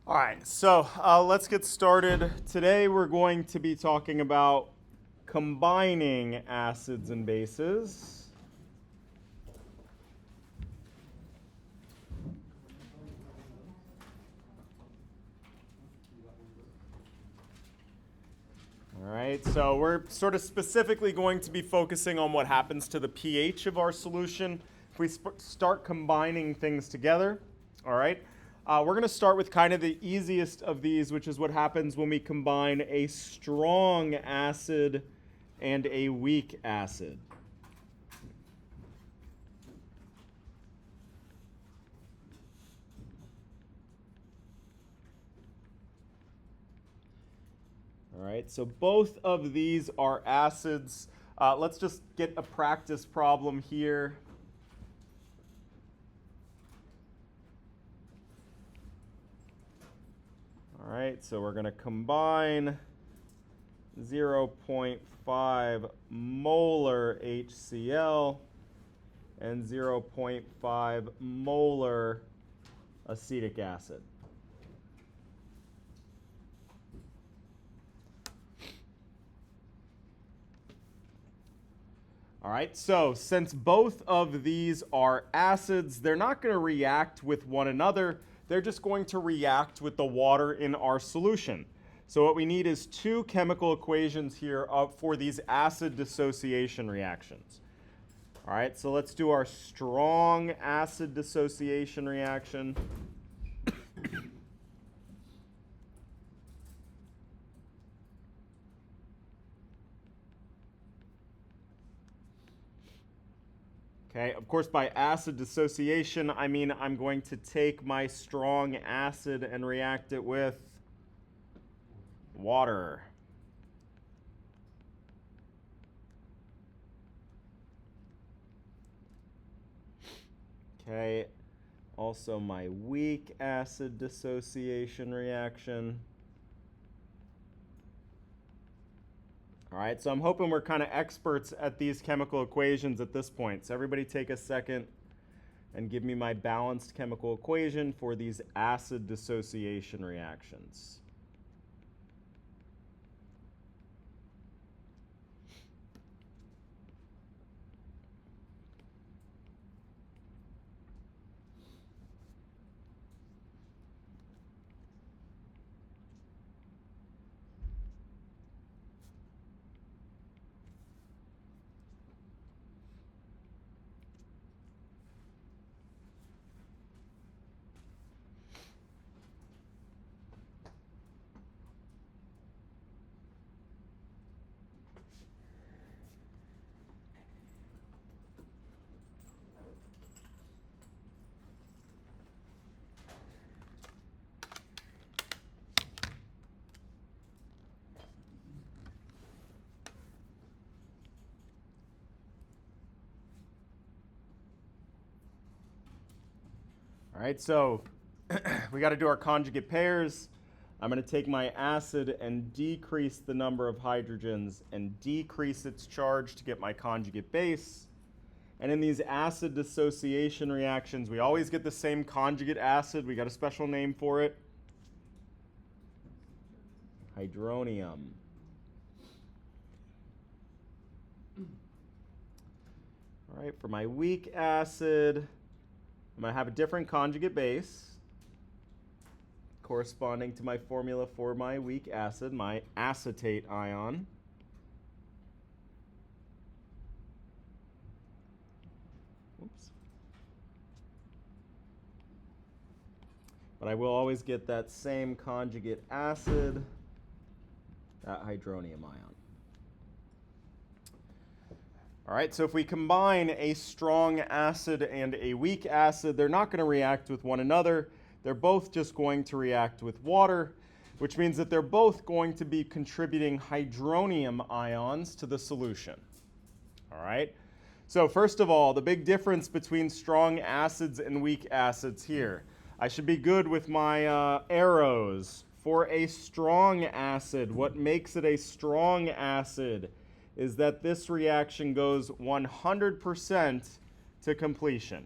All right, so let's get started. Today we're going to be talking about combining acids and bases. All right, so we're sort of specifically going to be focusing on what happens to the pH of our solution if we start combining things together. All right, we're going to start with kind of the easiest of these, which is what happens when we combine a strong acid and a weak acid. All right, so both of these are acids. Let's just get a practice problem here. All right, so we're going to combine 0.5 molar HCl and 0.5 molar acetic acid. All right, so since both of these are acids, they're not going to react with one another. They're just going to react with the water in our solution. So what we need is two chemical equations here for these acid dissociation reactions. All right, so let's do our strong acid dissociation reaction. Okay, of course, by acid dissociation, I mean I'm going to take my strong acid and react it with water. Okay, also my weak acid dissociation reaction. All right, so I'm hoping we're kind of experts at these chemical equations at this point. So everybody take a second and give me my balanced chemical equation for these acid dissociation reactions. All right, so we got to do our conjugate pairs. I'm going to take my acid and decrease the number of hydrogens and decrease its charge to get my conjugate base. And in these acid dissociation reactions, we always get the same conjugate acid. We got a special name for it. Hydronium. All right, for my weak acid, I'm going to have a different conjugate base corresponding to my formula for my weak acid, my acetate ion. Oops. But I will always get that same conjugate acid, that hydronium ion. All right, so if we combine a strong acid and a weak acid, they're not going to react with one another. They're both just going to react with water, which means that they're both going to be contributing hydronium ions to the solution. All right, so first of all, the big difference between strong acids and weak acids here. I should be good with my arrows. For a strong acid, what makes it a strong acid is that this reaction goes 100% to completion.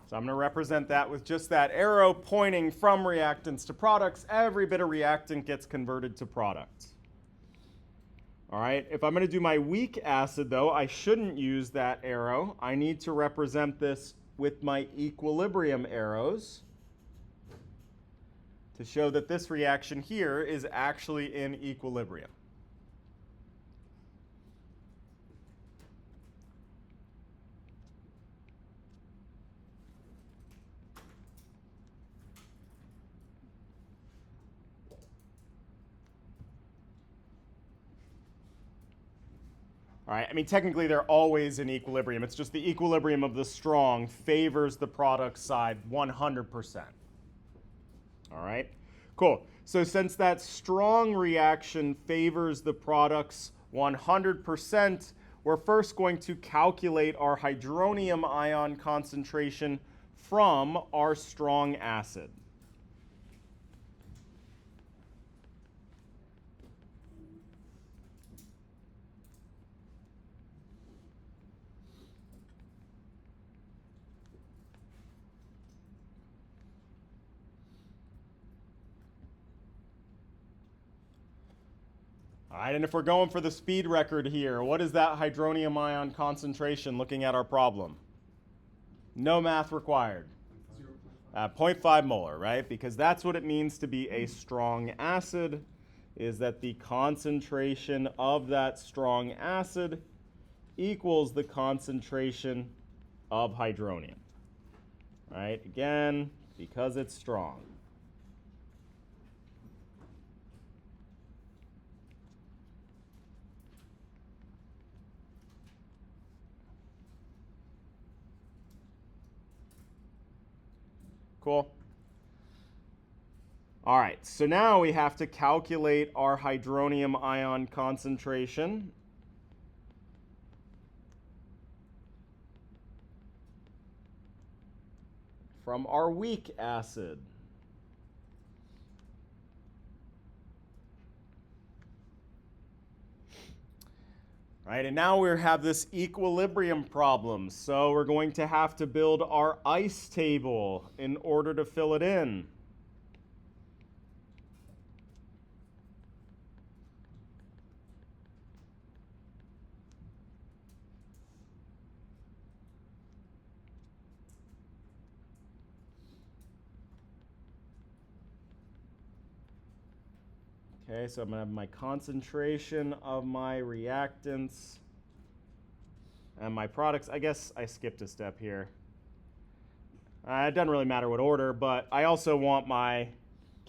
So I'm going to represent that with just that arrow pointing from reactants to products. Every bit of reactant gets converted to product. All right, if I'm going to do my weak acid, though, I shouldn't use that arrow. I need to represent this with my equilibrium arrows to show that this reaction here is actually in equilibrium. All right, I mean, technically they're always in equilibrium. It's just the equilibrium of the strong favors the product side 100%. All right, cool. So since that strong reaction favors the products 100%, we're first going to calculate our hydronium ion concentration from our strong acid. All right, and if we're going for the speed record here, what is that hydronium ion concentration looking at our problem? No math required. 0.5 molar, right? Because that's what it means to be a strong acid, is that the concentration of that strong acid equals the concentration of hydronium. All right, again, because it's strong. Cool. All right, so now we have to calculate our hydronium ion concentration. From our weak acid. Right, and now we have this equilibrium problem. So we're going to have to build our ice table in order to fill it in. Okay, so I'm going to have my concentration of my reactants and my products. I guess I skipped a step here. It doesn't really matter what order, but I also want my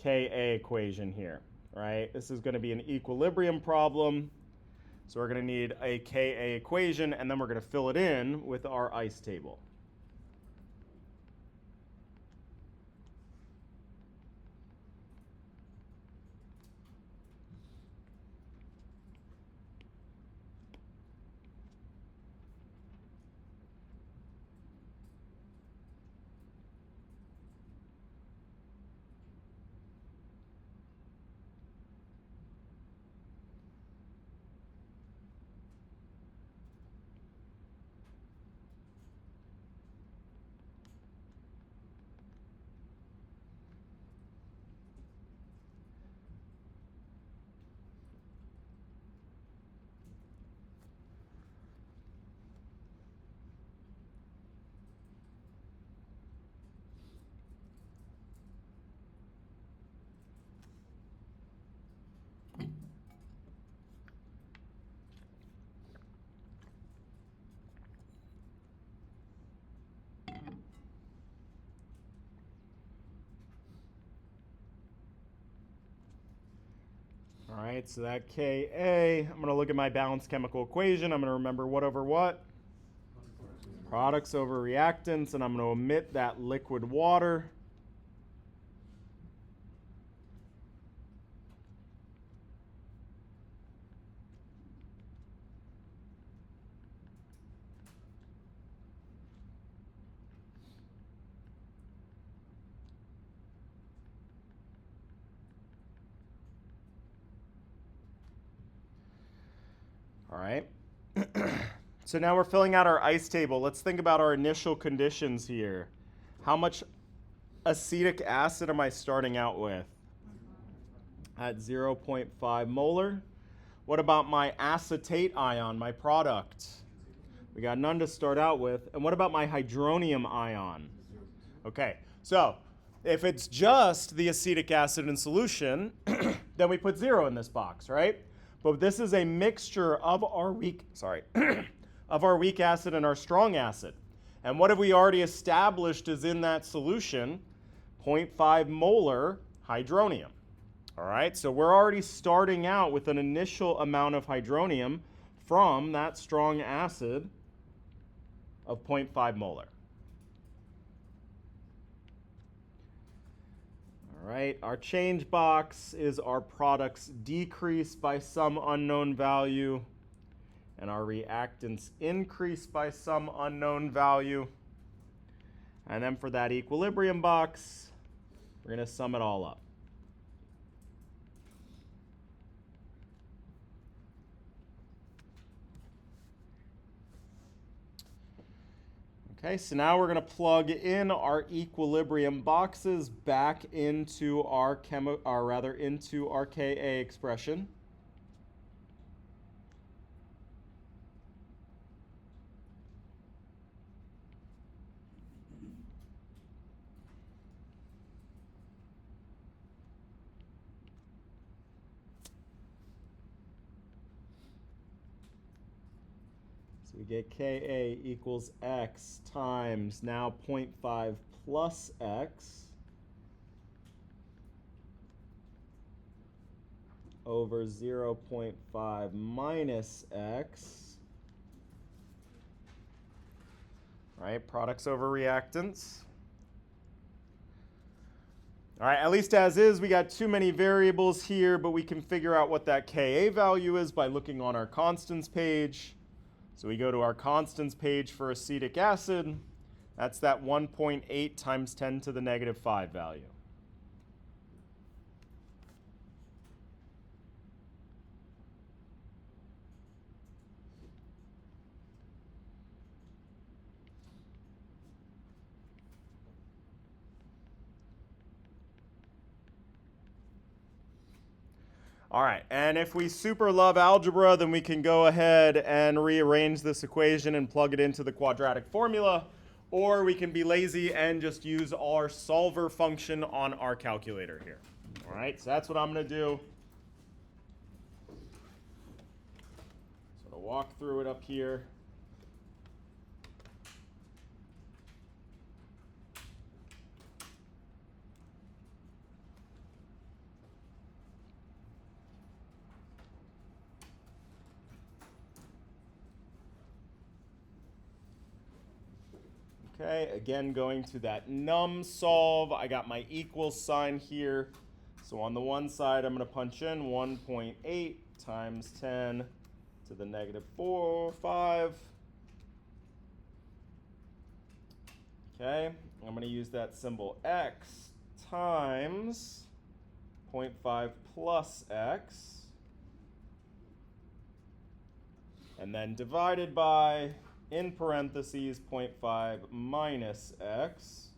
Ka equation here, right? This is going to be an equilibrium problem. So we're going to need a Ka equation, and then we're going to fill it in with our ice table. All right, so that Ka, I'm going to look at my balanced chemical equation. I'm going to remember what over what? Products over reactants, and I'm going to omit that liquid water. All right. So now we're filling out our ice table. Let's think about our initial conditions here. How much acetic acid am I starting out with? At 0.5 molar. What about my acetate ion, my product? We got none to start out with. And what about my hydronium ion? Okay, so if it's just the acetic acid in solution, then we put 0 in this box, right? But this is a mixture of our weak, of our weak acid and our strong acid. And what have we already established is in that solution? 0.5 molar hydronium. All right, so we're already starting out with an initial amount of hydronium from that strong acid of 0.5 molar. All right, our change box is our products decrease by some unknown value and our reactants increase by some unknown value. And then for that equilibrium box, we're going to sum it all up. Okay, so now we're going to plug in our equilibrium boxes back into our into our Ka expression. So we get Ka equals x times now 0.5 plus x over 0.5 minus x. All right, products over reactants. All right, at least as is, we got too many variables here, but we can figure out what that Ka value is by looking on our constants page. So we go to our constants page for acetic acid. That's that 1.8 times 10 to the negative 5 value. All right, and if we super love algebra, then we can go ahead and rearrange this equation and plug it into the quadratic formula, or we can be lazy and just use our solver function on our calculator here. All right, so that's what I'm going to do. So to walk through it up here. Okay, again, going to that num solve, I got my equals sign here. So on the one side, I'm going to punch in 1.8 times 10 to the negative 5. Okay, I'm going to use that symbol x times 0.5 plus x. And then divided by, in parentheses, 0.5 minus x.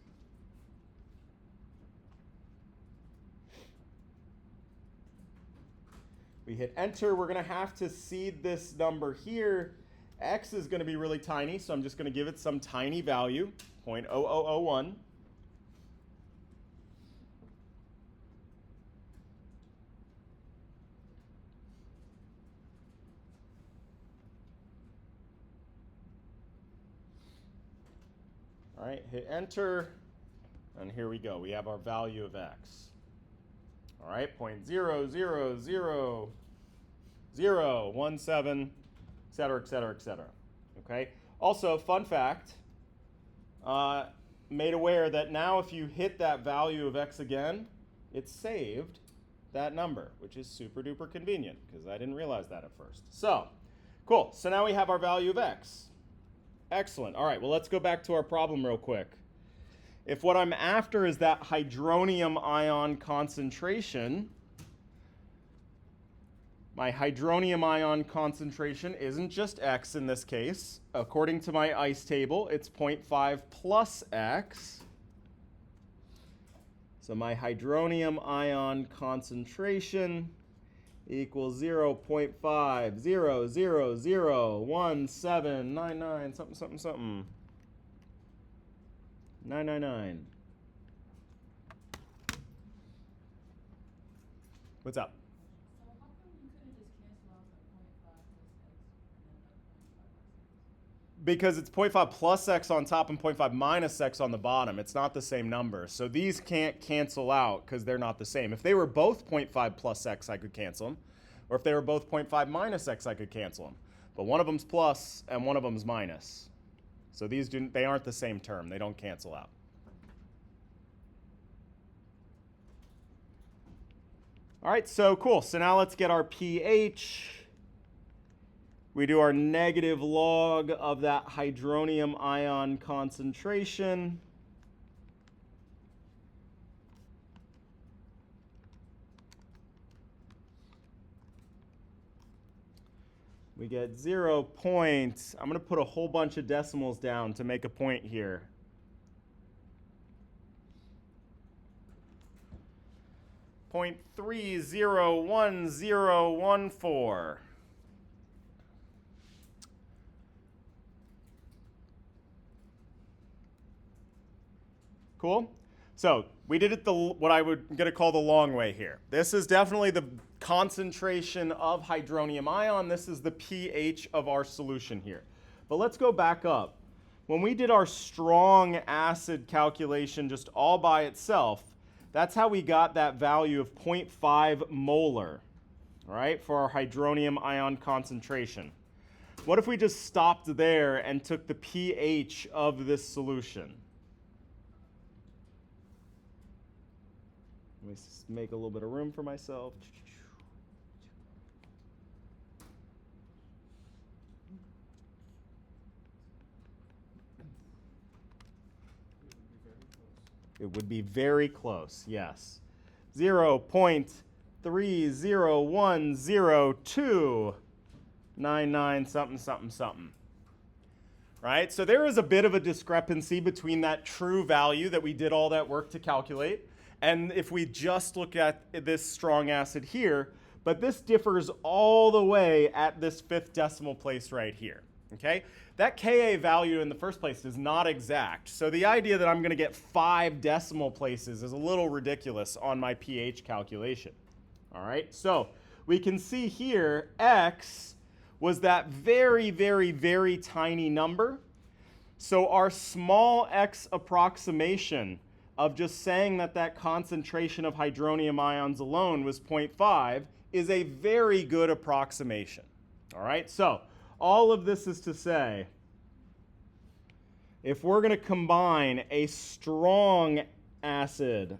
We hit enter. We're going to have to seed this number here. X is going to be really tiny, so I'm just going to give it some tiny value, 0.0001. All right, hit enter, and here we go. We have our value of x. All right, 0.0000017, et cetera, et cetera, et cetera. Okay. Also, fun fact, made aware that now if you hit that value of x again, it's saved that number, which is super duper convenient because I didn't realize that at first. So, cool. So now we have our value of x. Excellent. All right, well, let's go back to our problem real quick. If what I'm after is that hydronium ion concentration, my hydronium ion concentration isn't just x in this case. According to my ICE table, it's 0.5 plus x. So my hydronium ion concentration equals 0.500001799 something something something 999. What's up? So how come you couldn't just cancel out the 0.5 plus x and then the 0.5 plus x? Because it's 0.5 plus x on top and 0.5 minus x on the bottom. It's not the same number. So these can't cancel out because they're not the same. If they were both 0.5 plus x, I could cancel them. Or if they were both 0.5 minus x, I could cancel them. But one of them's plus and one of them's minus. So they aren't the same term. They don't cancel out. All right, so cool. So now let's get our pH. We do our negative log of that hydronium ion concentration. We get 0. I'm going to put a whole bunch of decimals down to make a point here. 0.301014. Cool? So we did it what I would going to call the long way here. This is definitely the concentration of hydronium ion. This is the pH of our solution here. But let's go back up. When we did our strong acid calculation just all by itself, that's how we got that value of 0.5 molar, all right, for our hydronium ion concentration. What if we just stopped there and took the pH of this solution? Let me make a little bit of room for myself. It would be very close, yes. 0.30100299 something something something. Right? So there is a bit of a discrepancy between that true value that we did all that work to calculate and if we just look at this strong acid here, but this differs all the way at this 5th decimal place right here. Okay? That Ka value in the first place is not exact. So the idea that I'm going to get 5 decimal places is a little ridiculous on my pH calculation. All right? So we can see here x was that very, very, very tiny number. So our small x approximation of just saying that that concentration of hydronium ions alone was 0.5 is a very good approximation. All right? So all of this is to say, if we're going to combine a strong acid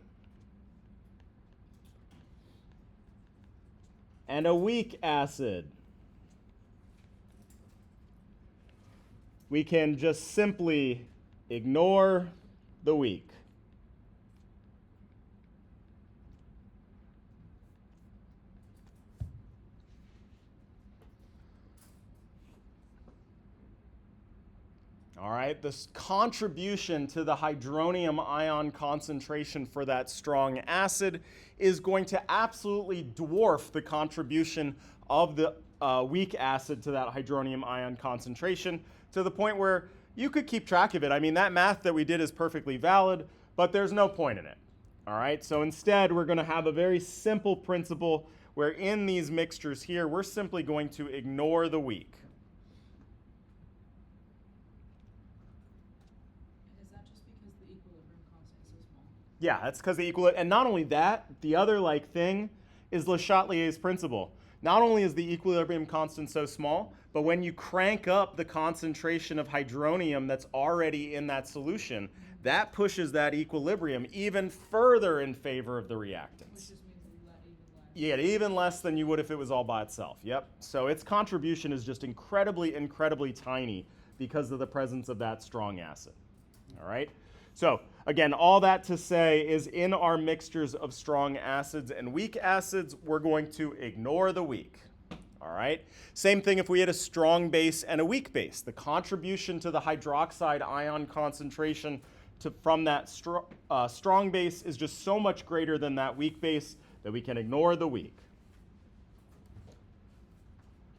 and a weak acid, we can just simply ignore the weak. All right, this contribution to the hydronium ion concentration for that strong acid is going to absolutely dwarf the contribution of the weak acid to that hydronium ion concentration to the point where you could keep track of it. I mean, that math that we did is perfectly valid, but there's no point in it. All right, so instead we're going to have a very simple principle where in these mixtures here, we're simply going to ignore the weak. Yeah, that's because the equilibrium, and not only that, the other thing is Le Chatelier's principle. Not only is the equilibrium constant so small, but when you crank up the concentration of hydronium that's already in that solution, that pushes that equilibrium even further in favor of the reactants. Which just means even less. Yeah, even less than you would if it was all by itself. Yep. So its contribution is just incredibly, incredibly tiny because of the presence of that strong acid. All right? So again, all that to say is in our mixtures of strong acids and weak acids, we're going to ignore the weak. All right? Same thing if we had a strong base and a weak base. The contribution to the hydroxide ion concentration from that strong base is just so much greater than that weak base that we can ignore the weak.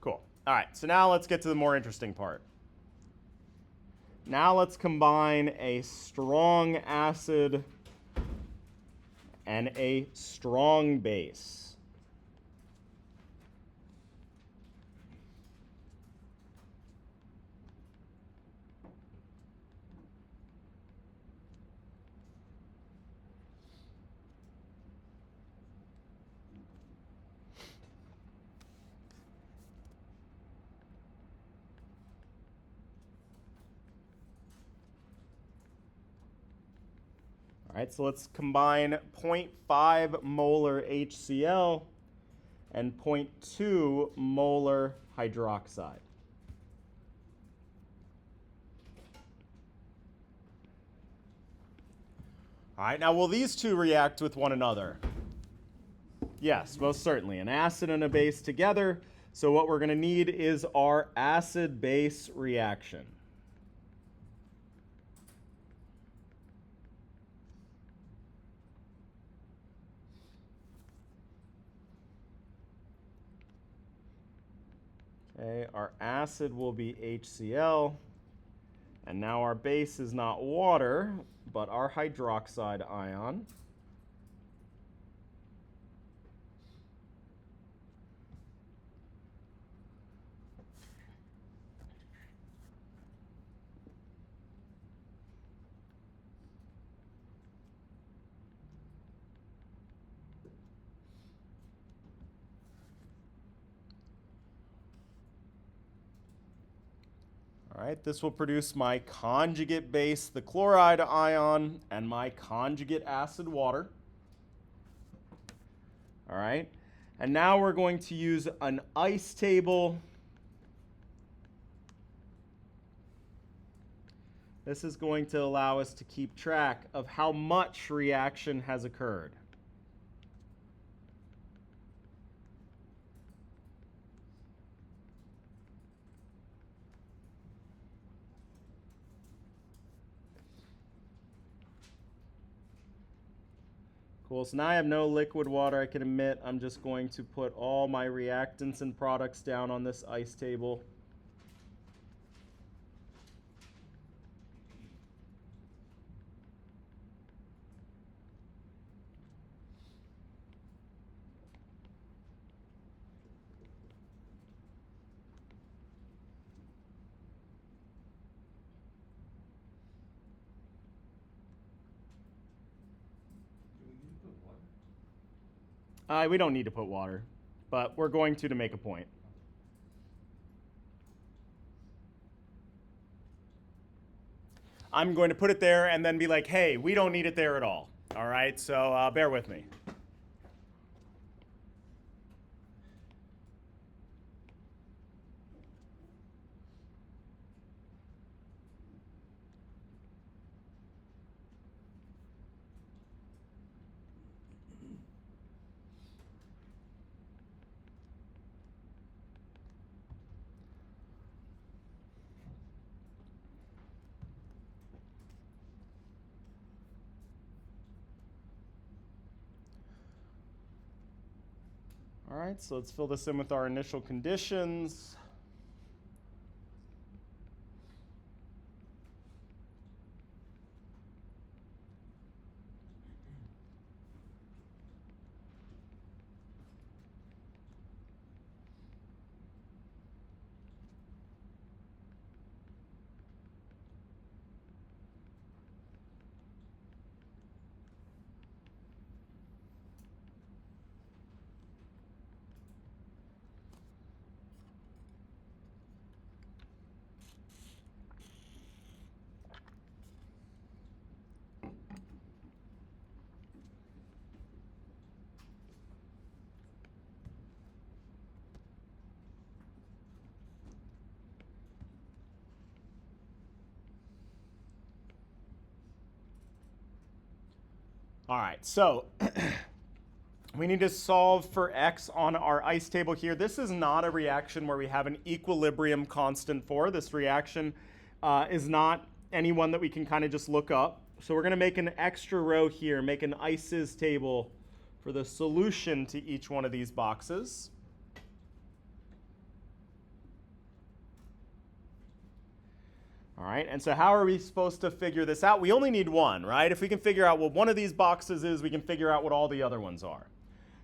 Cool. All right, so now let's get to the more interesting part. Now let's combine a strong acid and a strong base. All right, so let's combine 0.5 molar HCl and 0.2 molar hydroxide. All right, now will these two react with one another? Yes, most certainly. An acid and a base together. So what we're going to need is our acid-base reaction. Okay, our acid will be HCl, and now our base is not water, but our hydroxide ion. All right, this will produce my conjugate base, the chloride ion, and my conjugate acid water. All right, and now we're going to use an ice table. This is going to allow us to keep track of how much reaction has occurred. Cool, so now I have no liquid water I can emit. I'm just going to put all my reactants and products down on this ice table. We don't need to put water, but we're going to make a point. I'm going to put it there and then be like, hey, we don't need it there at all. All right, so bear with me. All right, so let's fill this in with our initial conditions. All right, so we need to solve for x on our ice table here. This is not a reaction where we have an equilibrium constant for. This reaction is not any one that we can kind of just look up. So we're going to make an extra row here, make an ICES table for the solution to each one of these boxes. All right, and so how are we supposed to figure this out? We only need one, right? If we can figure out what one of these boxes is, we can figure out what all the other ones are.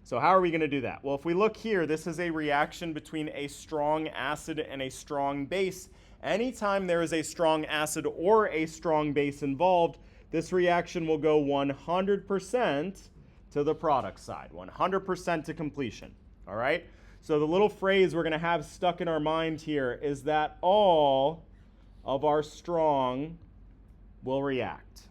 So how are we going to do that? Well, if we look here, this is a reaction between a strong acid and a strong base. Anytime there is a strong acid or a strong base involved, this reaction will go 100% to the product side, 100% to completion. All right? So the little phrase we're going to have stuck in our mind here is that all of our strong will react.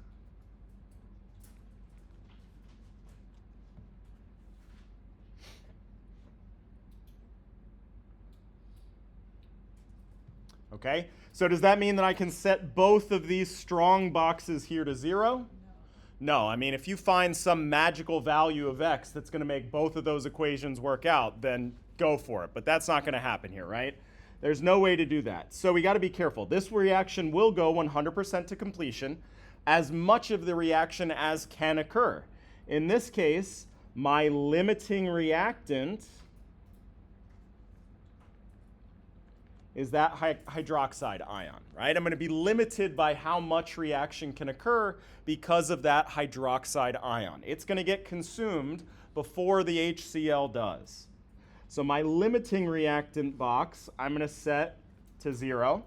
Okay, so does that mean that I can set both of these strong boxes here to 0? No, I mean, if you find some magical value of x that's going to make both of those equations work out, then go for it. But that's not going to happen here, right? There's no way to do that. So we got to be careful. This reaction will go 100% to completion, as much of the reaction as can occur. In this case, my limiting reactant is that hydroxide ion, right? I'm going to be limited by how much reaction can occur because of that hydroxide ion. It's going to get consumed before the HCl does. So my limiting reactant box, I'm going to set to 0.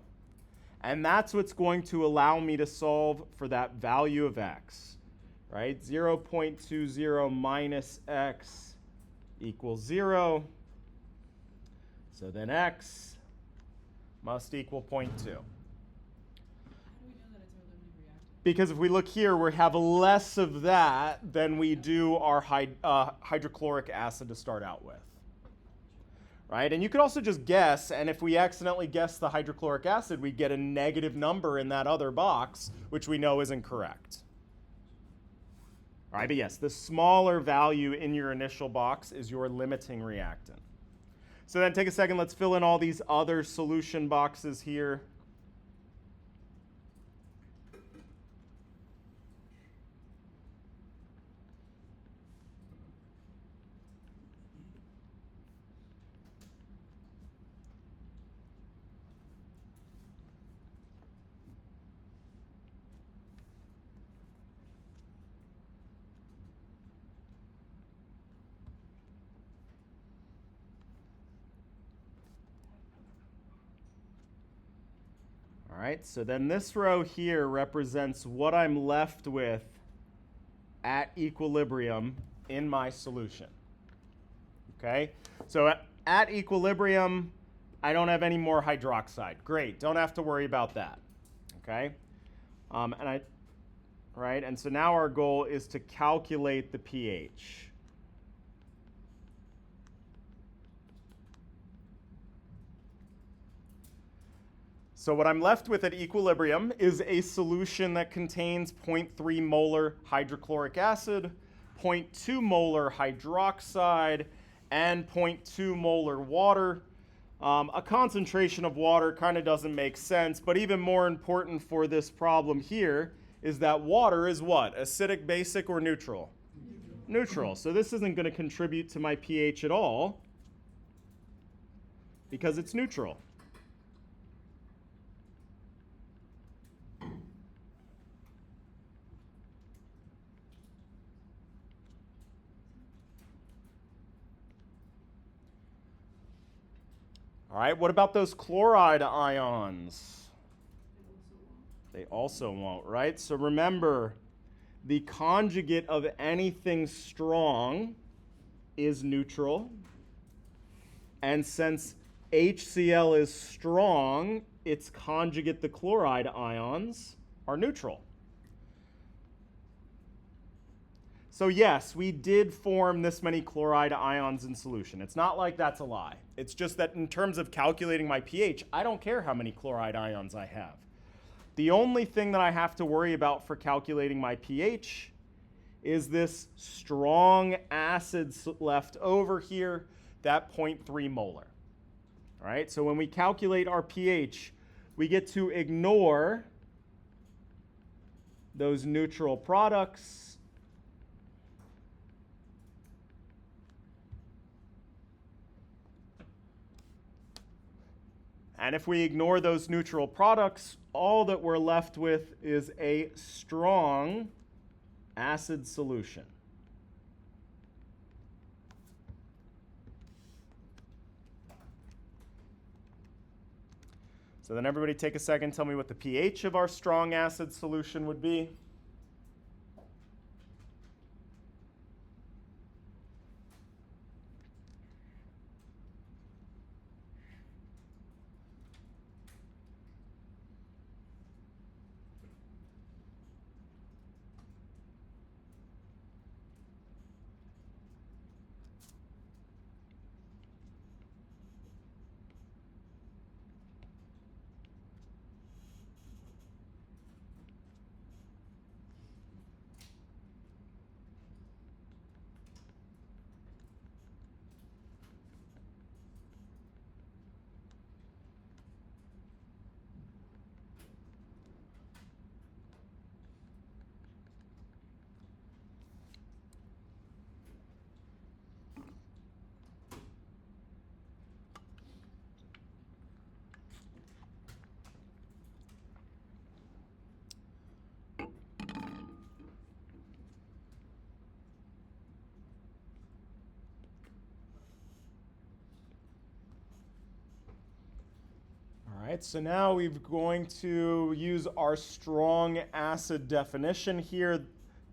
And that's what's going to allow me to solve for that value of x, right? 0.20 minus x equals 0. So then x must equal 0.2. How do we know that it's our limiting reactant? Because if we look here, we have less of that than we do our hydrochloric acid to start out with. Right? And you could also just guess, and if we accidentally guess the hydrochloric acid, we get a negative number in that other box, which we know isn't correct. All right, but yes, the smaller value in your initial box is your limiting reactant. So then take a second, let's fill in all these other solution boxes here. All right, so then this row here represents what I'm left with at equilibrium in my solution. Okay, so at equilibrium, I don't have any more hydroxide. Great, don't have to worry about that. Okay, and so now our goal is to calculate the pH. So what I'm left with at equilibrium is a solution that contains 0.3 molar hydrochloric acid, 0.2 molar hydroxide, and 0.2 molar water. A concentration of water kind of doesn't make sense, but even more important for this problem here is that water is what? Acidic, basic, or neutral? Neutral. So this isn't going to contribute to my pH at all because it's neutral. All right, what about those chloride ions? They also won't, right? So remember, the conjugate of anything strong is neutral. And since HCl is strong, its conjugate, the chloride ions, are neutral. So yes, we did form this many chloride ions in solution. It's not like that's a lie. It's just that in terms of calculating my pH, I don't care how many chloride ions I have. The only thing that I have to worry about for calculating my pH is this strong acid left over here, that 0.3 molar. All right, so when we calculate our pH, we get to ignore those neutral products. And if we ignore those neutral products, all that we're left with is a strong acid solution. So then everybody take a second, tell me what the pH of our strong acid solution would be. All right, so now we're going to use our strong acid definition here.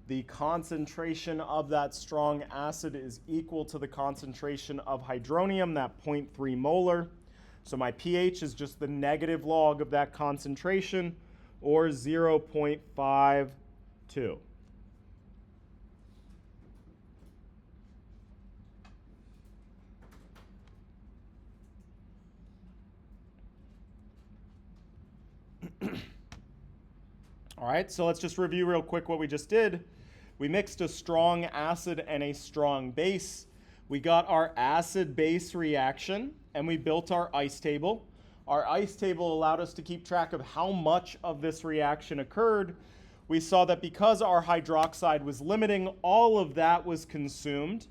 The concentration of that strong acid is equal to the concentration of hydronium, that 0.3 molar. So my pH is just the negative log of that concentration, or 0.52. All right, so let's just review real quick what we just did. We mixed a strong acid and a strong base. We got our acid-base reaction, and we built our ice table. Our ice table allowed us to keep track of how much of this reaction occurred. We saw that because our hydroxide was limiting, all of that was consumed.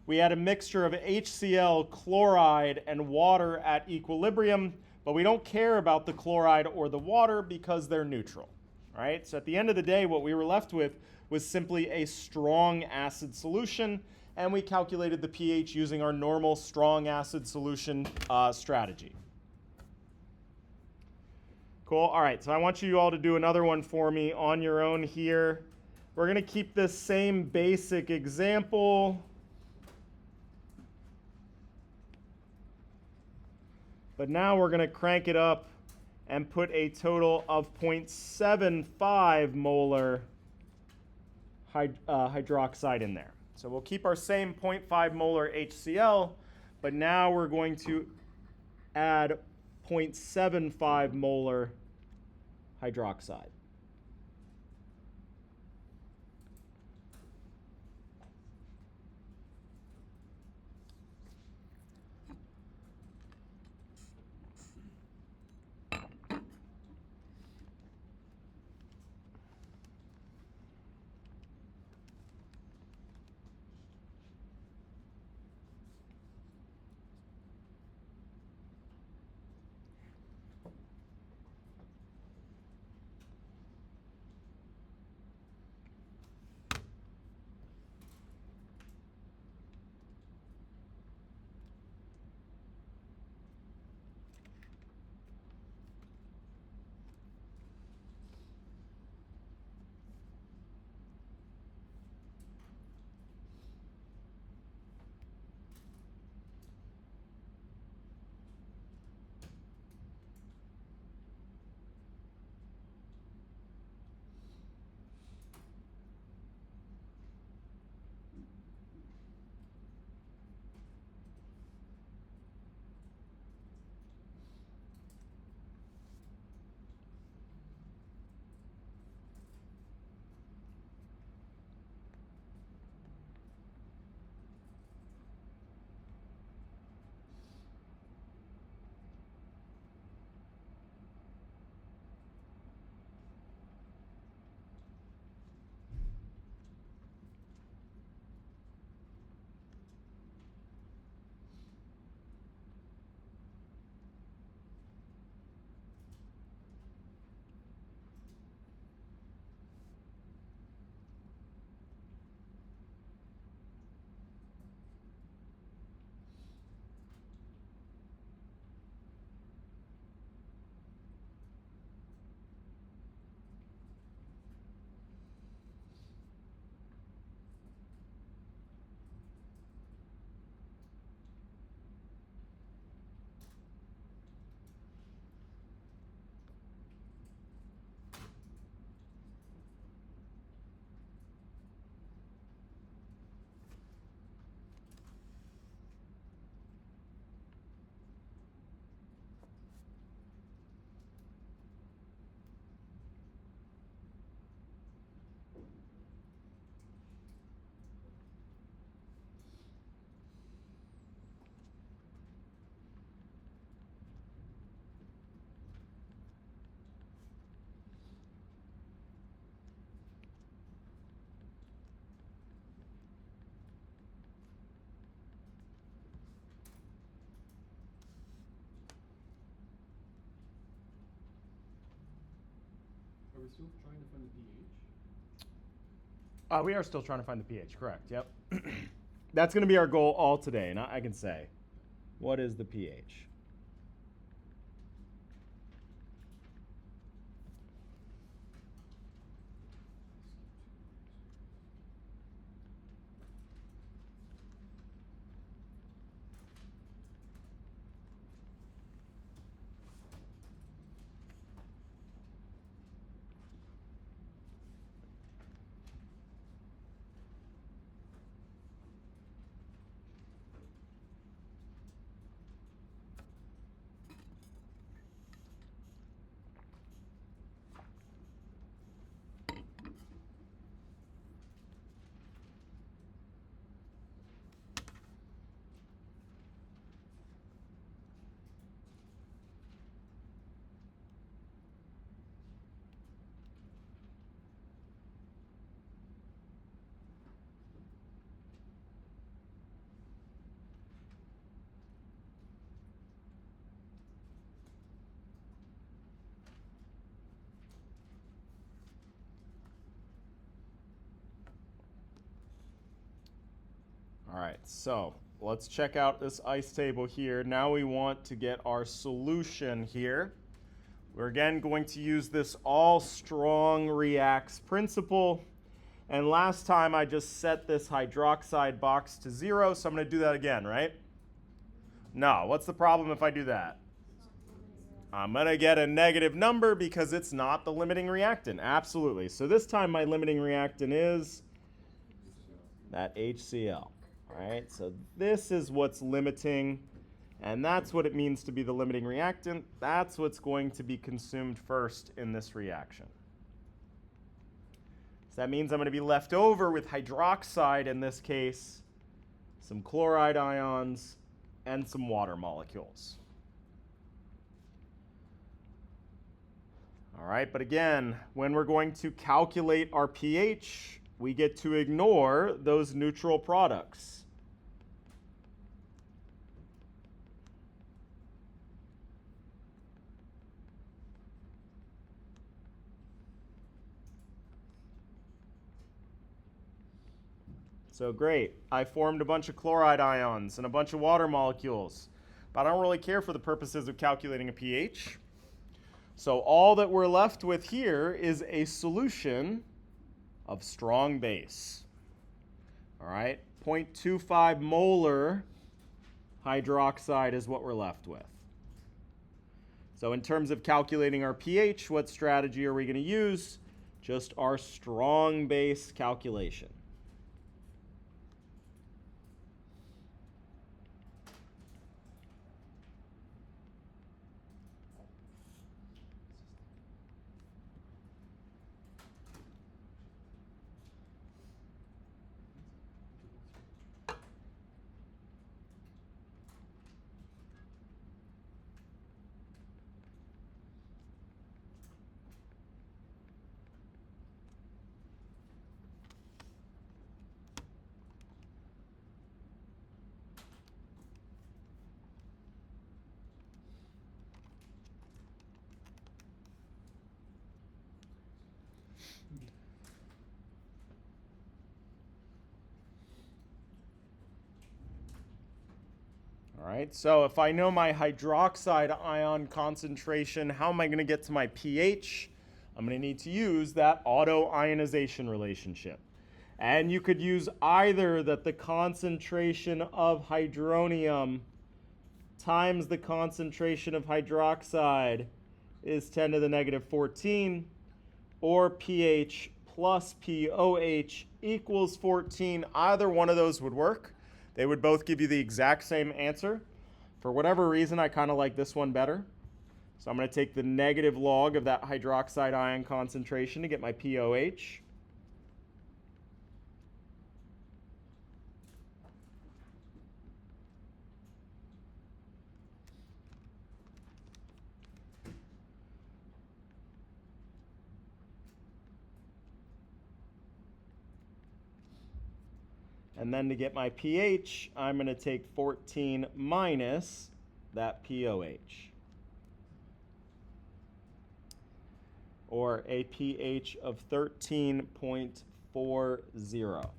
We had a mixture of HCl, chloride, and water at equilibrium, but we don't care about the chloride or the water because they're neutral. All right, so at the end of the day, what we were left with was simply a strong acid solution, and we calculated the pH using our normal strong acid solution strategy. Cool, all right, so I want you all to do another one for me on your own here. We're gonna keep this same basic example, but now we're gonna crank it up and put a total of 0.75 molar hydroxide in there. So we'll keep our same 0.5 molar HCl, but now we're going to add 0.75 molar hydroxide. Are we still trying to find the pH? We are still trying to find the pH, correct, yep. That's going to be our goal all today, and I can say, what is the pH? All right, so let's check out this ice table here. Now we want to get our solution here. We're again going to use this all strong reacts principle. And last time I just set this hydroxide box to 0, so I'm going to do that again, right? No, what's the problem if I do that? I'm going to get a negative number because it's not the limiting reactant. Absolutely. So this time my limiting reactant is that HCl. All right, so this is what's limiting, and that's what it means to be the limiting reactant. That's what's going to be consumed first in this reaction. So that means I'm going to be left over with hydroxide in this case, some chloride ions, and some water molecules. All right, but again, when we're going to calculate our pH, we get to ignore those neutral products. So great, I formed a bunch of chloride ions and a bunch of water molecules, but I don't really care for the purposes of calculating a pH. So all that we're left with here is a solution of strong base. All right, 0.25 molar hydroxide is what we're left with. So in terms of calculating our pH, what strategy are we going to use? Just our strong base calculation. All right, so if I know my hydroxide ion concentration, how am I going to get to my pH? I'm going to need to use that auto-ionization relationship. And you could use either that the concentration of hydronium times the concentration of hydroxide is 10 to the negative 14, or pH plus POH equals 14. Either one of those would work. They would both give you the exact same answer. For whatever reason, I kind of like this one better. So I'm going to take the negative log of that hydroxide ion concentration to get my POH. And then to get my pH, I'm going to take 14 minus that POH. or a pH of 13.40.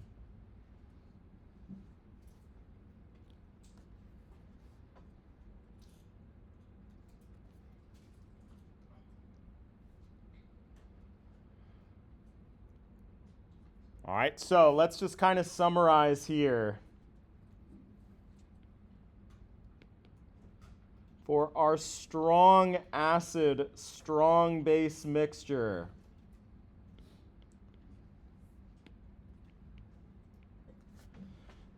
All right, so let's just kind of summarize here. For our strong acid, strong base mixture,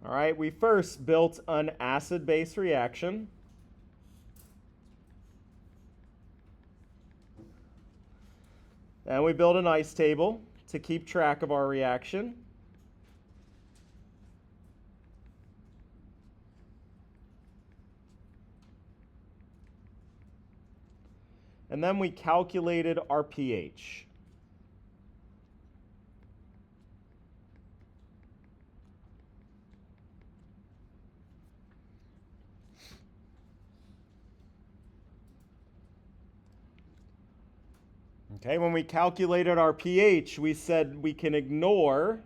all right, we first built an acid-base reaction. Then we built an ice table to keep track of our reaction. And then we calculated our pH. Okay, when we calculated our pH, we said we can ignore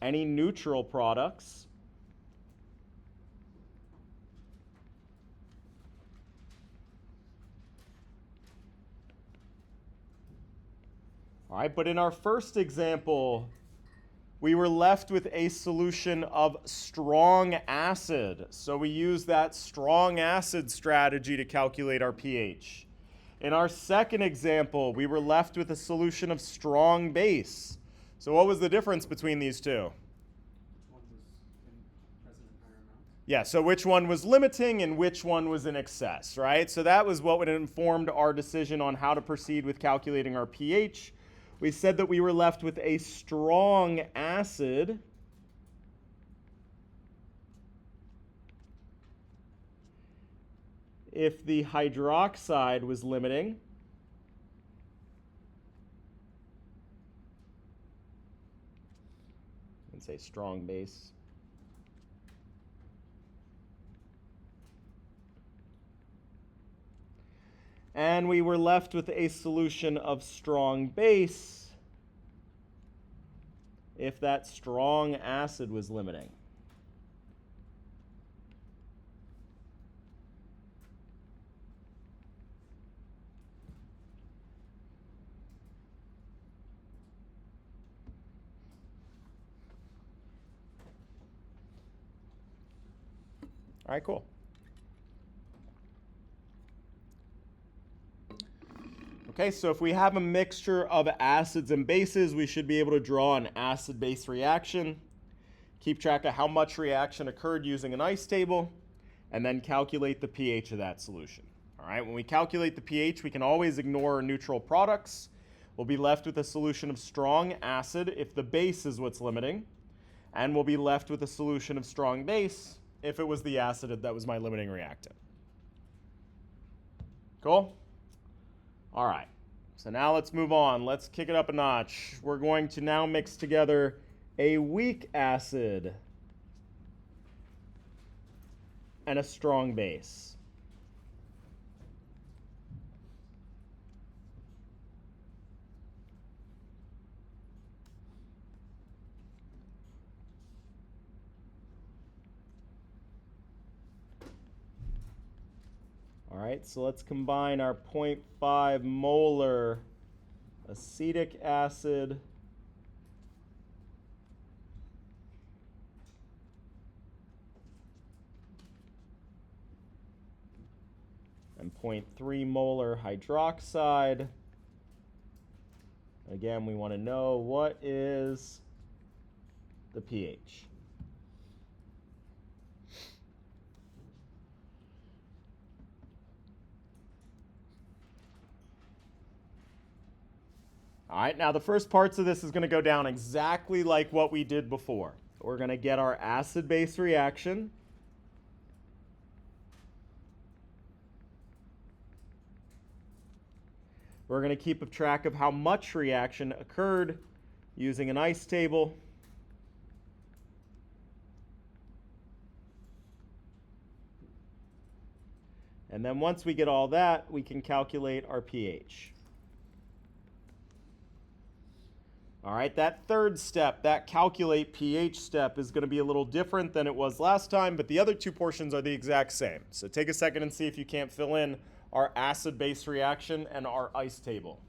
any neutral products. All right, but in our first example, we were left with a solution of strong acid. So we used that strong acid strategy to calculate our pH. In our second example, we were left with a solution of strong base. So what was the difference between these two? One was present in higher amounts. Yeah, so which one was limiting and which one was in excess, right? So that was what would have informed our decision on how to proceed with calculating our pH. We said that we were left with a strong acid if the hydroxide was limiting. And say strong base. And we were left with a solution of strong base if that strong acid was limiting. All right, cool. Okay, so if we have a mixture of acids and bases, we should be able to draw an acid-base reaction, keep track of how much reaction occurred using an ice table, and then calculate the pH of that solution. All right, when we calculate the pH, we can always ignore neutral products. We'll be left with a solution of strong acid if the base is what's limiting, and we'll be left with a solution of strong base if it was the acid that was my limiting reactant. Cool? All right, so now let's move on. Let's kick it up a notch. We're going to now mix together a weak acid and a strong base. All right, so let's combine our 0.5 molar acetic acid and 0.3 molar hydroxide. Again, we want to know what is the pH. All right, now the first parts of this is going to go down exactly like what we did before. We're going to get our acid-base reaction. We're going to keep a track of how much reaction occurred using an ice table. And then once we get all that, we can calculate our pH. All right, that third step, that calculate pH step, is going to be a little different than it was last time, but the other two portions are the exact same. So take a second and see if you can't fill in our acid-base reaction and our ice table.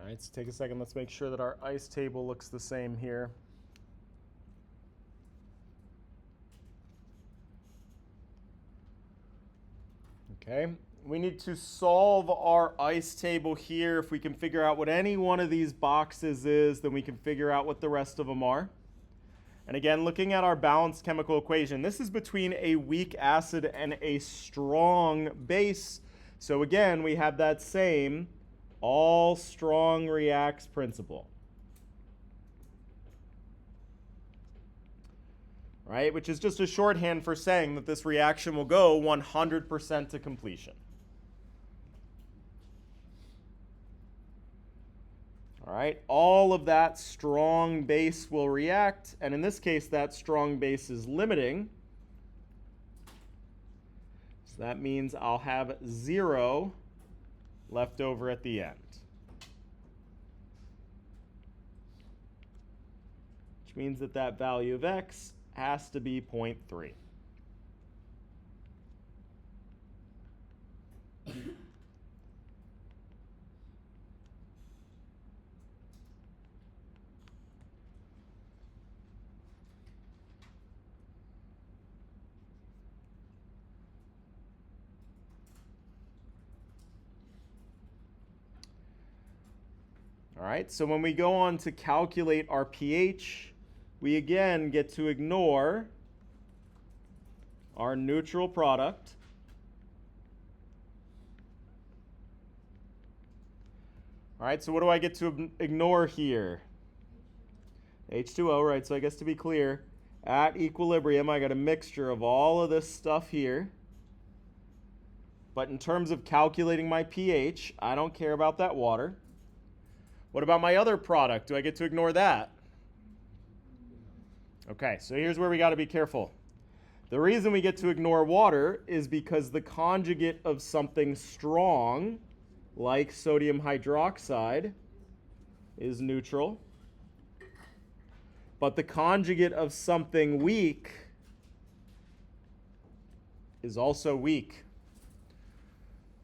All right, so take a second. Let's make sure that our ice table looks the same here. Okay, we need to solve our ice table here. If we can figure out what any one of these boxes is, then we can figure out what the rest of them are. And again, looking at our balanced chemical equation, this is between a weak acid and a strong base. So again, we have that same all strong reacts principle. Right, which is just a shorthand for saying that this reaction will go 100% to completion. All right, all of that strong base will react, and in this case, that strong base is limiting. So that means I'll have 0 left over at the end. Which means that that value of x has to be 0.3. All right, so when we go on to calculate our pH, we again get to ignore our neutral product. All right, so what do I get to ignore here? H2O, right? So I guess to be clear, at equilibrium, I got a mixture of all of this stuff here. But in terms of calculating my pH, I don't care about that water. What about my other product? Do I get to ignore that? Okay, so here's where we got to be careful. The reason we get to ignore water is because the conjugate of something strong, like sodium hydroxide, is neutral. But the conjugate of something weak is also weak.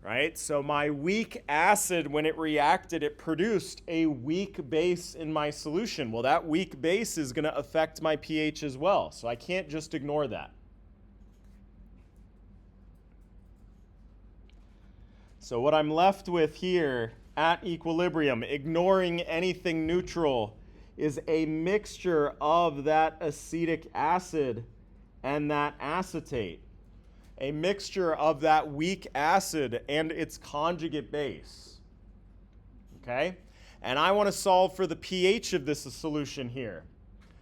Right? So my weak acid, when it reacted, it produced a weak base in my solution. Well, that weak base is going to affect my pH as well. So I can't just ignore that. So what I'm left with here at equilibrium, ignoring anything neutral, is a mixture of that acetic acid and that acetate. A mixture of that weak acid and its conjugate base. Okay? And I want to solve for the pH of this solution here.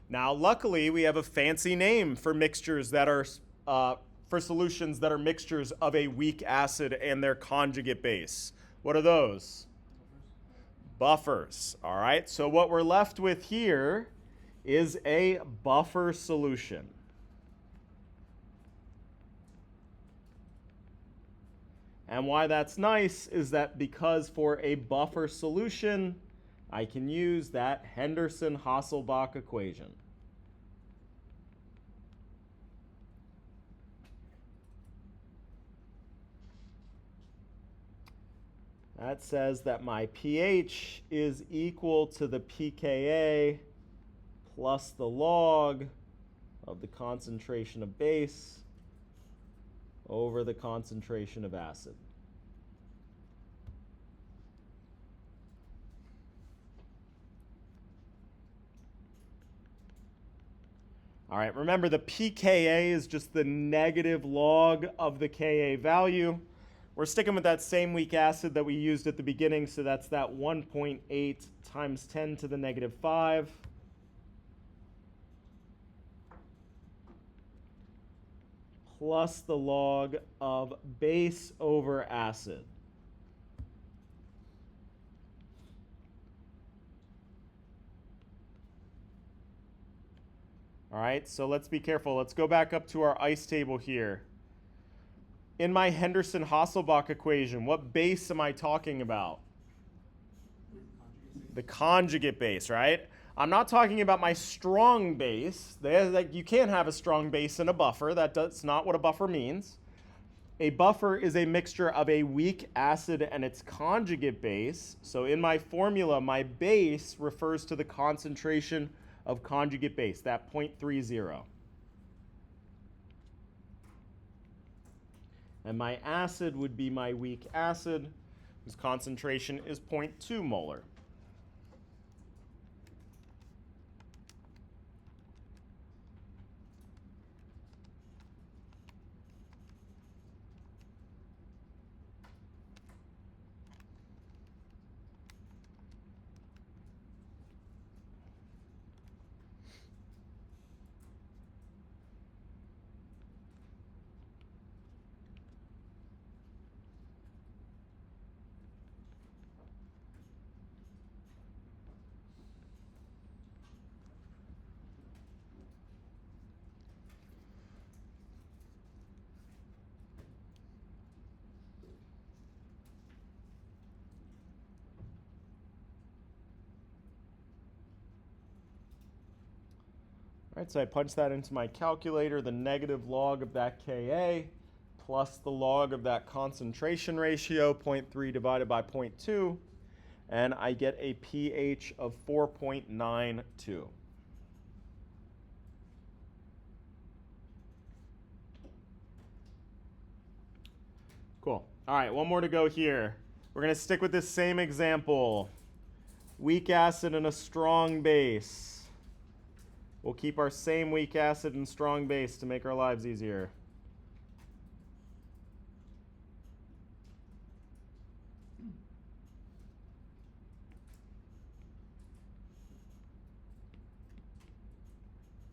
Now, luckily, we have a fancy name for mixtures that are, for solutions that are mixtures of a weak acid and their conjugate base. What are those? Buffers. All right, so what we're left with here is a buffer solution. And why that's nice is that because for a buffer solution, I can use that Henderson-Hasselbalch equation. That says that my pH is equal to the pKa plus the log of the concentration of base over the concentration of acid. All right, remember the pKa is just the negative log of the Ka value. We're sticking with that same weak acid that we used at the beginning, so that's that 1.8 times 10 to the negative 5. Plus the log of base over acid. All right, so let's be careful. Let's go back up to our ice table here. In my Henderson-Hasselbalch equation, what base am I talking about? The conjugate base, right? I'm not talking about my strong base. You can't have a strong base in a buffer. That's not what a buffer means. A buffer is a mixture of a weak acid and its conjugate base. So in my formula, my base refers to the concentration of conjugate base, that 0.30. And my acid would be my weak acid, whose concentration is 0.2 molar. All right, so I punch that into my calculator, the negative log of that Ka plus the log of that concentration ratio, 0.3 divided by 0.2, and I get a pH of 4.92. Cool. All right, one more to go here. We're going to stick with this same example. weak acid and a strong base. We'll keep our same weak acid and strong base to make our lives easier.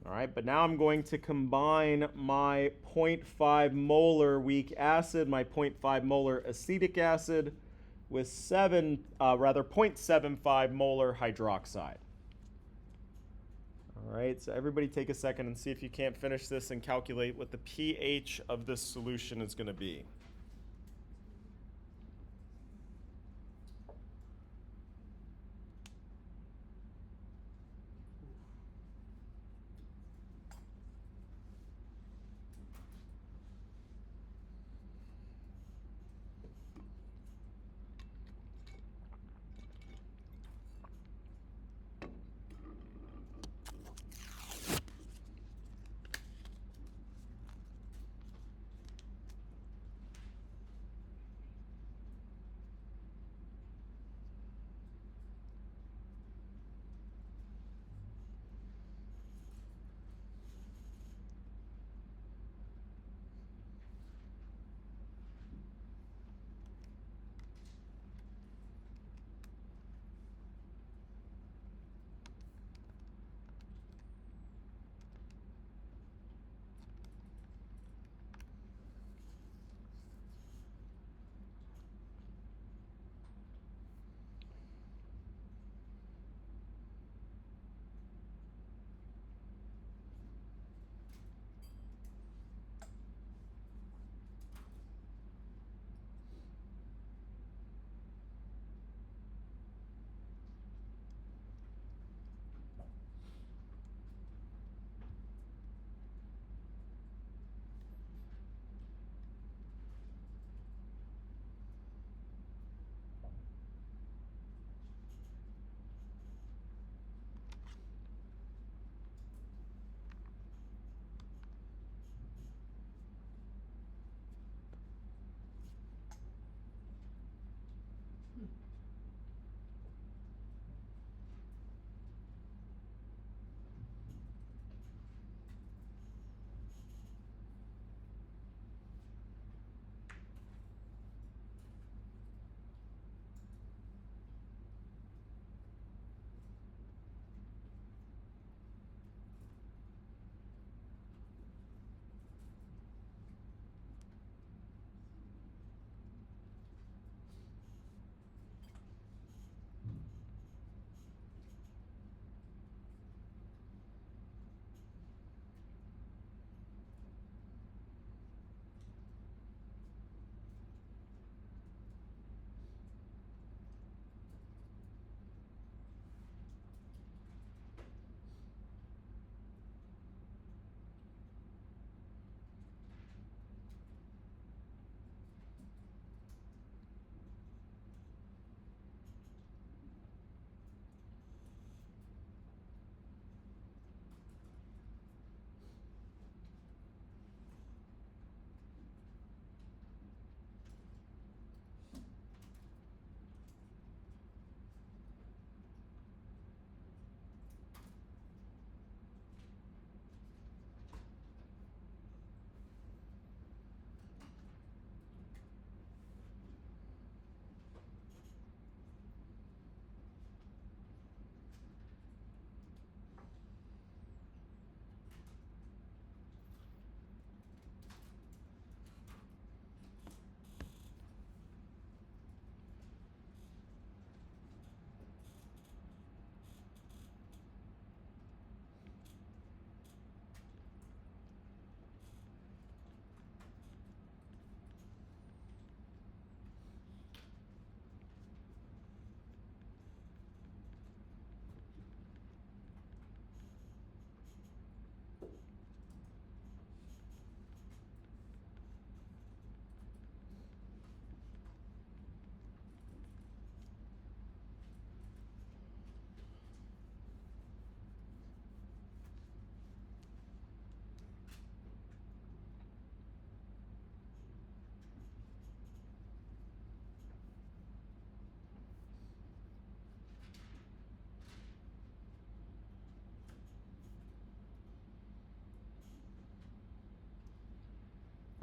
All right, but now I'm going to combine my 0.5 molar weak acid, my 0.5 molar acetic acid, with 0.75 molar hydroxide. All right, so everybody take a second and see if you can't finish this and calculate what the pH of this solution is going to be.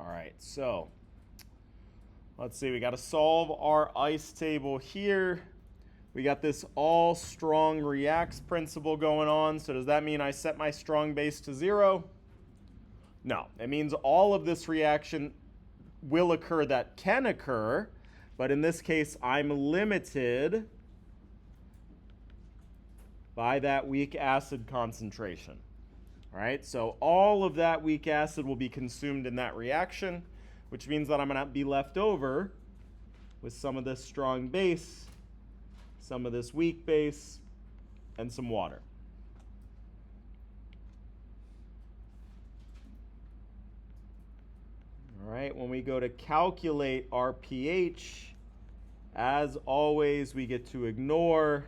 All right, so let's see, we got to solve our ice table here. We got this all strong reacts principle going on. So does that mean I set my strong base to 0? No, it means all of this reaction will occur that can occur, but in this case, I'm limited by that weak acid concentration. All right, so all of that weak acid will be consumed in that reaction, which means that I'm going to be left over with some of this strong base, some of this weak base, and some water. All right, when we go to calculate our pH, as always, we get to ignore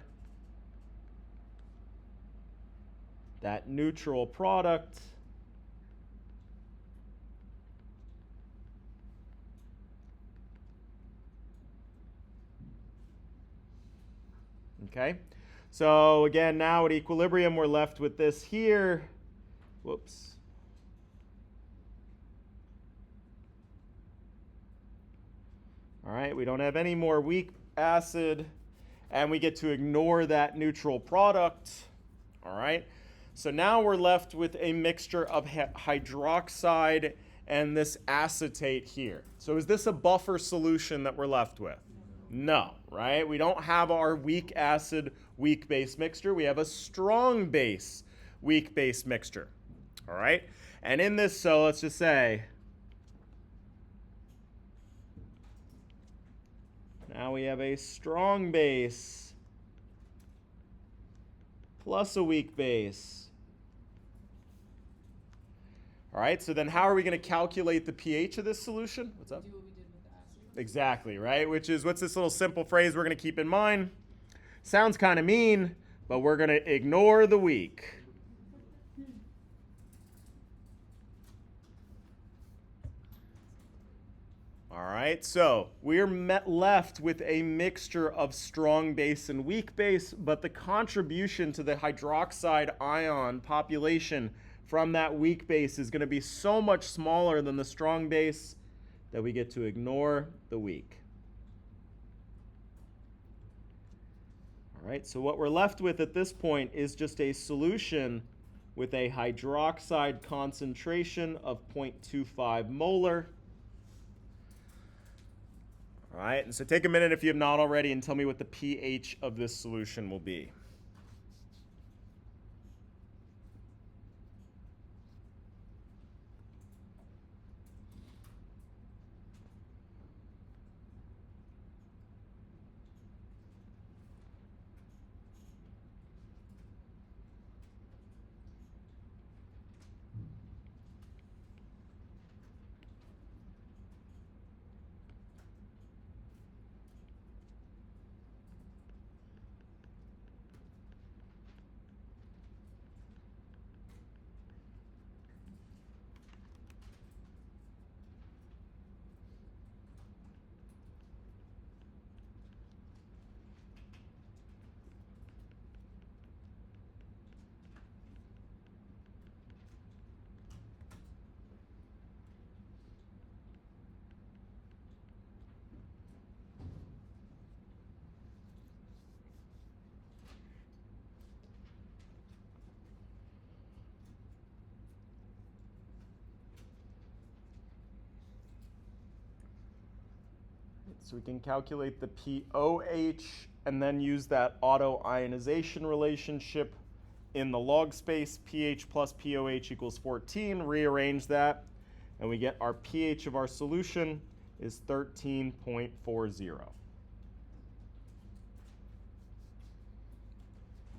that neutral product. Okay, so again, now at equilibrium, we're left with this here. Whoops. All right, we don't have any more weak acid, and we get to ignore that neutral product. All right, so now we're left with a mixture of hydroxide and this acetate here. So is this a buffer solution that we're left with? No, right? We don't have our weak acid, weak base mixture. We have a strong base, weak base mixture. All right? And in this, so let's just say, now we have a strong base plus a weak base. All right, so then how are we going to calculate the pH of this solution? What's up? Do what we did with the acid. Exactly, right? Which is, what's this little simple phrase we're going to keep in mind? Sounds kind of mean, but we're going to ignore the weak. All right, so we're left with a mixture of strong base and weak base, but the contribution to the hydroxide ion population from that weak base is going to be so much smaller than the strong base that we get to ignore the weak. All right, so what we're left with at this point is just a solution with a hydroxide concentration of 0.25 molar. All right, and so take a minute if you have not already and tell me what the pH of this solution will be. So we can calculate the pOH and then use that auto-ionization relationship in the log space. pH plus pOH equals 14. Rearrange that, and we get our pH of our solution is 13.40. All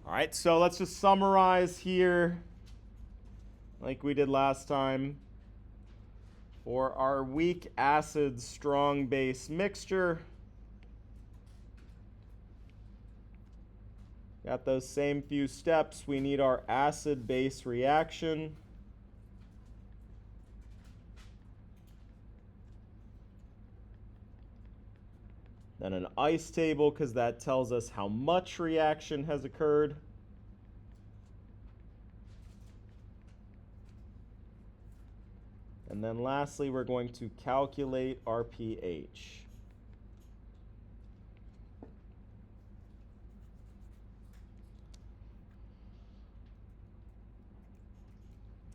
right, so let's just summarize here like we did last time. For our weak acid strong base mixture, got those same few steps. We need our acid base reaction. Then an ice table, because that tells us how much reaction has occurred. And And then lastly, we're going to calculate our pH.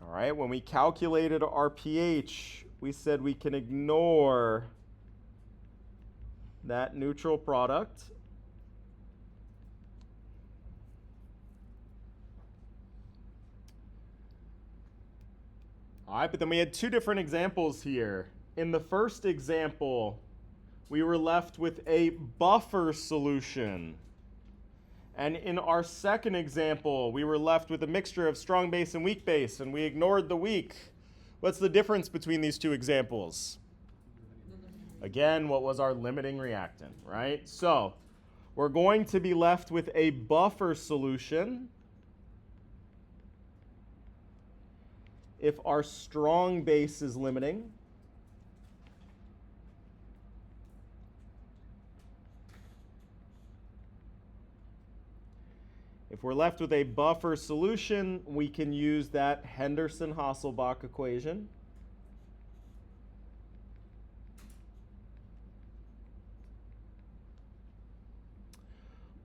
All right, when we calculated our pH, we said we can ignore that neutral product. All right, but then we had two different examples here. In the first example, we were left with a buffer solution. And in our second example, we were left with a mixture of strong base and weak base, and we ignored the weak. What's the difference between these two examples? Again, what was our limiting reactant, right? So we're going to be left with a buffer solution if our strong base is limiting. If we're left with a buffer solution, we can use that Henderson-Hasselbalch equation.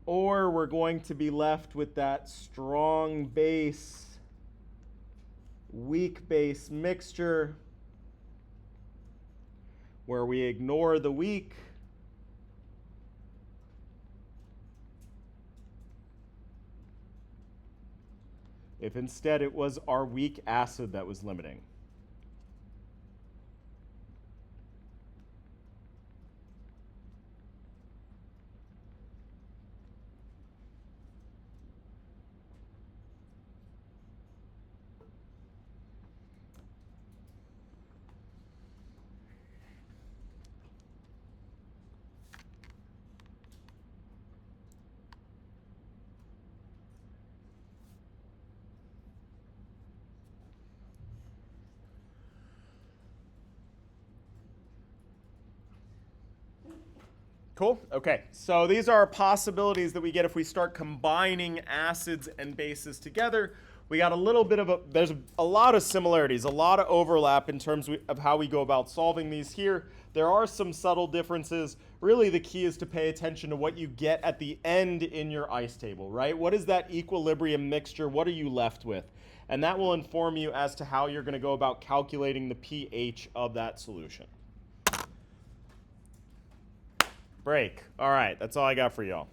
Or we're going to be left with that strong base, weak base mixture where we ignore the weak. If instead it was our weak acid that was limiting. Cool. Okay, so these are possibilities that we get if we start combining acids and bases together. We got a little bit of there's a lot of similarities, a lot of overlap in terms of how we go about solving these here. There are some subtle differences. Really, the key is to pay attention to what you get at the end in your ice table, right? What is that equilibrium mixture? What are you left with? And that will inform you as to how you're going to go about calculating the pH of that solution. Break. All right, that's all I got for y'all.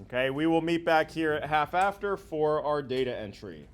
Okay, we will meet back here at half after for our data entry.